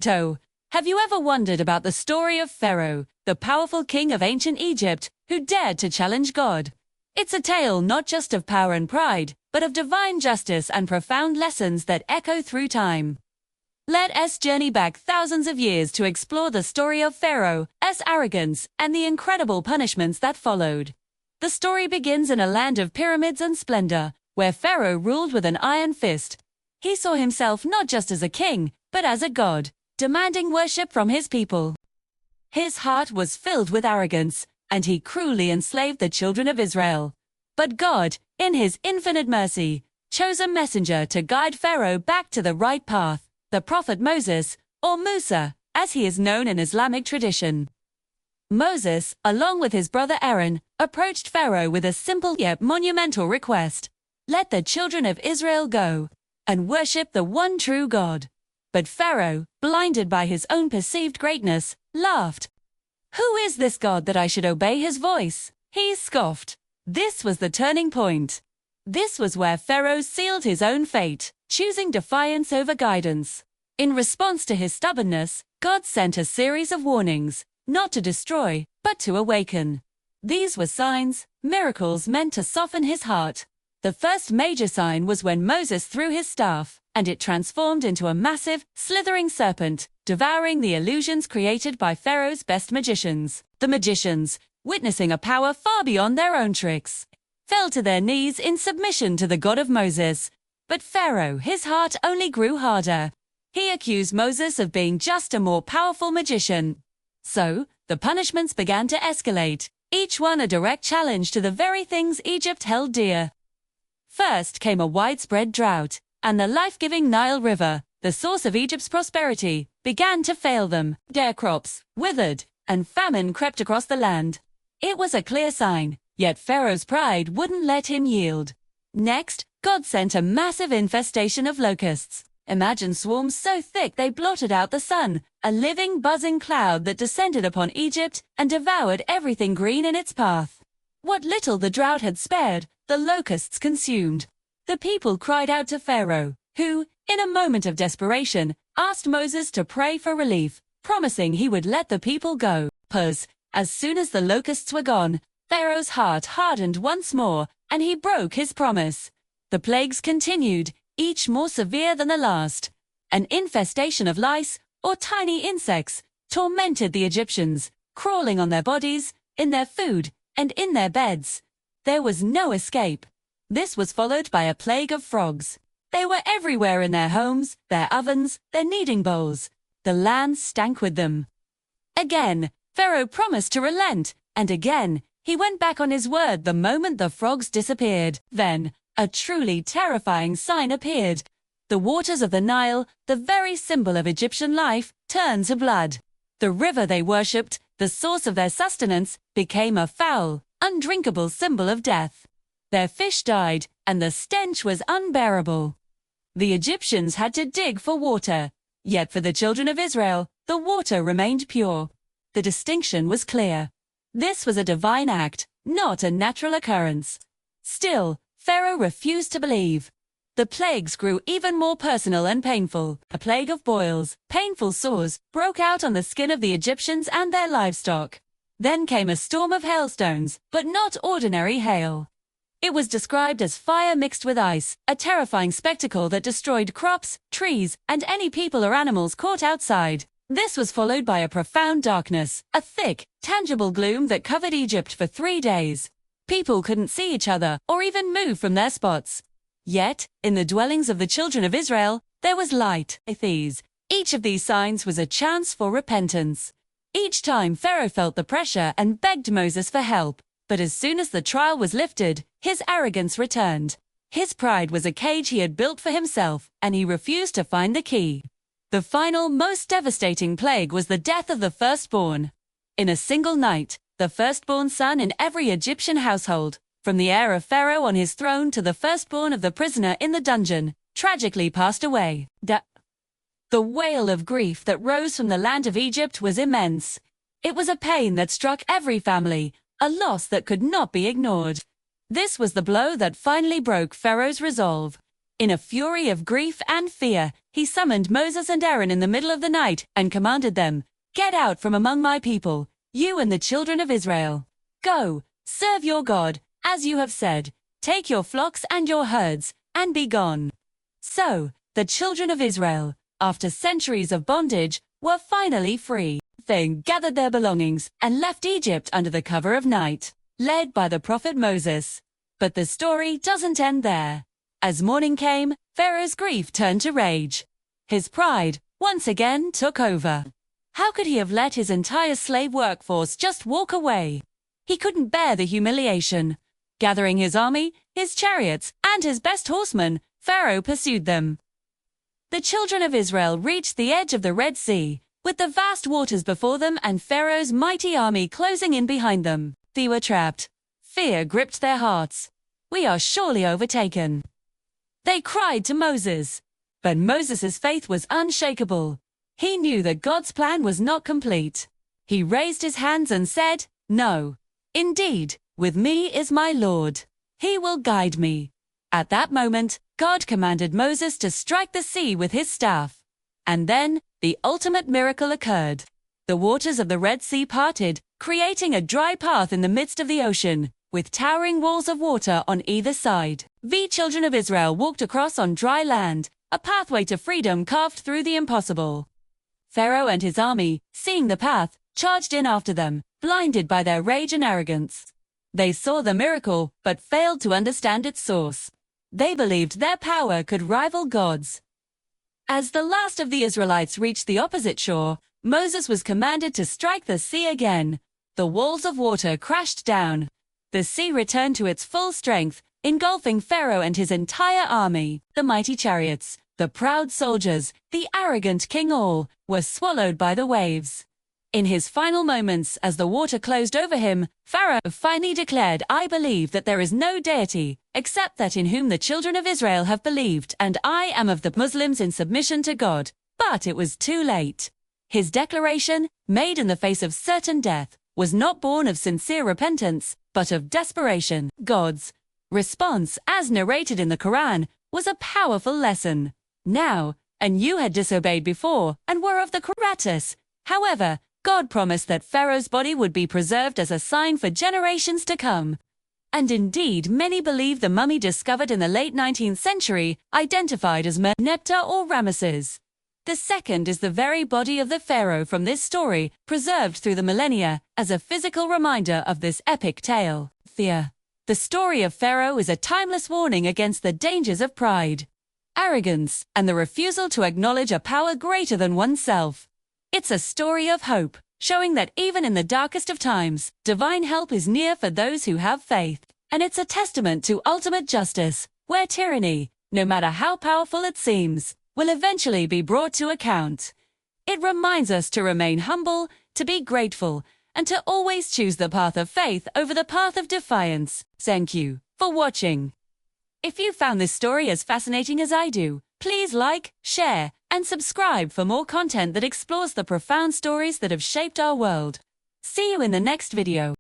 Have you ever wondered about the story of Pharaoh, the powerful king of ancient Egypt, who dared to challenge God? It's a tale not just of power and pride, but of divine justice and profound lessons that echo through time. Let us journey back thousands of years to explore the story of Pharaoh's arrogance and the incredible punishments that followed. The story begins in a land of pyramids and splendor, where Pharaoh ruled with an iron fist. He saw himself not just as a king, but as a god, demanding worship from his people. His heart was filled with arrogance, and he cruelly enslaved the children of Israel. But God, in his infinite mercy, chose a messenger to guide Pharaoh back to the right path, the prophet Moses, or Musa, as he is known in Islamic tradition. Moses, along with his brother Aaron, approached Pharaoh with a simple yet monumental request: let the children of Israel go and worship the one true God. But Pharaoh, blinded by his own perceived greatness, laughed. Who is this God that I should obey his voice? He scoffed. This was the turning point. This was where Pharaoh sealed his own fate, choosing defiance over guidance. In response to his stubbornness, God sent a series of warnings, not to destroy, but to awaken. These were signs, miracles meant to soften his heart. The first major sign was when Moses threw his staff, and it transformed into a massive, slithering serpent, devouring the illusions created by Pharaoh's best magicians. The magicians, witnessing a power far beyond their own tricks, fell to their knees in submission to the God of Moses. But Pharaoh, his heart only grew harder. He accused Moses of being just a more powerful magician. So, the punishments began to escalate, each one a direct challenge to the very things Egypt held dear. First came a widespread drought, and the life-giving Nile River, the source of Egypt's prosperity, began to fail them. Their crops withered, and famine crept across the land. It was a clear sign, yet Pharaoh's pride wouldn't let him yield. Next, God sent a massive infestation of locusts. Imagine swarms so thick they blotted out the sun, a living, buzzing cloud that descended upon Egypt and devoured everything green in its path. What little the drought had spared, the locusts consumed. The people cried out to Pharaoh, who, in a moment of desperation, asked Moses to pray for relief, promising he would let the people go. As soon as the locusts were gone, Pharaoh's heart hardened once more, and he broke his promise. The plagues continued, each more severe than the last. An infestation of lice, or tiny insects, tormented the Egyptians, crawling on their bodies, in their food, and in their beds. There was no escape. This was followed by a plague of frogs. They were everywhere in their homes, their ovens, their kneading bowls. The land stank with them. Again, Pharaoh promised to relent, and again, he went back on his word the moment the frogs disappeared. Then, a truly terrifying sign appeared. The waters of the Nile, the very symbol of Egyptian life, turned to blood. The river they worshipped, the source of their sustenance, became a foul, undrinkable symbol of death. Their fish died, and the stench was unbearable. The Egyptians had to dig for water, yet for the children of Israel, the water remained pure. The distinction was clear. This was a divine act, not a natural occurrence. Still, Pharaoh refused to believe. The plagues grew even more personal and painful. A plague of boils, painful sores, broke out on the skin of the Egyptians and their livestock. Then came a storm of hailstones, but not ordinary hail. It was described as fire mixed with ice, a terrifying spectacle that destroyed crops, trees, and any people or animals caught outside. This was followed by a profound darkness, a thick, tangible gloom that covered Egypt for 3 days. People couldn't see each other or even move from their spots. Yet, in the dwellings of the children of Israel, there was light. Each of these signs was a chance for repentance. Each time Pharaoh felt the pressure and begged Moses for help. But as soon as the trial was lifted, his arrogance returned. His pride was a cage he had built for himself, and he refused to find the key. The final, most devastating plague was the death of the firstborn. In a single night, the firstborn son in every Egyptian household, from the heir of Pharaoh on his throne to the firstborn of the prisoner in the dungeon, tragically passed away. The wail of grief that rose from the land of Egypt was immense. It was a pain that struck every family, a loss that could not be ignored. This was the blow that finally broke Pharaoh's resolve. In a fury of grief and fear, he summoned Moses and Aaron in the middle of the night and commanded them, "Get out from among my people, you and the children of Israel. Go, serve your God, as you have said. Take your flocks and your herds, and be gone." So, the children of Israel, after centuries of bondage, were finally free. They gathered their belongings and left Egypt under the cover of night, led by the prophet Moses. But the story doesn't end there. As morning came, Pharaoh's grief turned to rage. His pride, once again, took over. How could he have let his entire slave workforce just walk away? He couldn't bear the humiliation. Gathering his army, his chariots, and his best horsemen, Pharaoh pursued them. The children of Israel reached the edge of the Red Sea, with the vast waters before them and Pharaoh's mighty army closing in behind them. They were trapped. Fear gripped their hearts. "We are surely overtaken." They cried to Moses. But Moses' faith was unshakable. He knew that God's plan was not complete. He raised his hands and said, "No. Indeed, with me is my Lord. He will guide me." At that moment, God commanded Moses to strike the sea with his staff. And then, the ultimate miracle occurred. The waters of the Red Sea parted, creating a dry path in the midst of the ocean, with towering walls of water on either side. The children of Israel walked across on dry land, a pathway to freedom carved through the impossible. Pharaoh and his army, seeing the path, charged in after them, blinded by their rage and arrogance. They saw the miracle, but failed to understand its source. They believed their power could rival God's. As the last of the Israelites reached the opposite shore, Moses was commanded to strike the sea again. The walls of water crashed down. The sea returned to its full strength, engulfing Pharaoh and his entire army. The mighty chariots, the proud soldiers, the arrogant king, all were swallowed by the waves. In his final moments, as the water closed over him, Pharaoh finally declared, "I believe that there is no deity, except that in whom the children of Israel have believed, and I am of the Muslims in submission to God." But it was too late. His declaration, made in the face of certain death, was not born of sincere repentance, but of desperation. God's response, as narrated in the Quran, was a powerful lesson. Now, and you had disobeyed before, and were of the courageous. However, God promised that Pharaoh's body would be preserved as a sign for generations to come. And indeed, many believe the mummy discovered in the late 19th century, identified as Meneptah or Ramesses. The second is the very body of the pharaoh from this story, preserved through the millennia, as a physical reminder of this epic tale. Fear. The story of Pharaoh is a timeless warning against the dangers of pride, arrogance, and the refusal to acknowledge a power greater than oneself. It's a story of hope, showing that even in the darkest of times, divine help is near for those who have faith. And it's a testament to ultimate justice, where tyranny, no matter how powerful it seems, will eventually be brought to account. It reminds us to remain humble, to be grateful, and to always choose the path of faith over the path of defiance. Thank you for watching. If you found this story as fascinating as I do, please like, share, and subscribe for more content that explores the profound stories that have shaped our world. See you in the next video.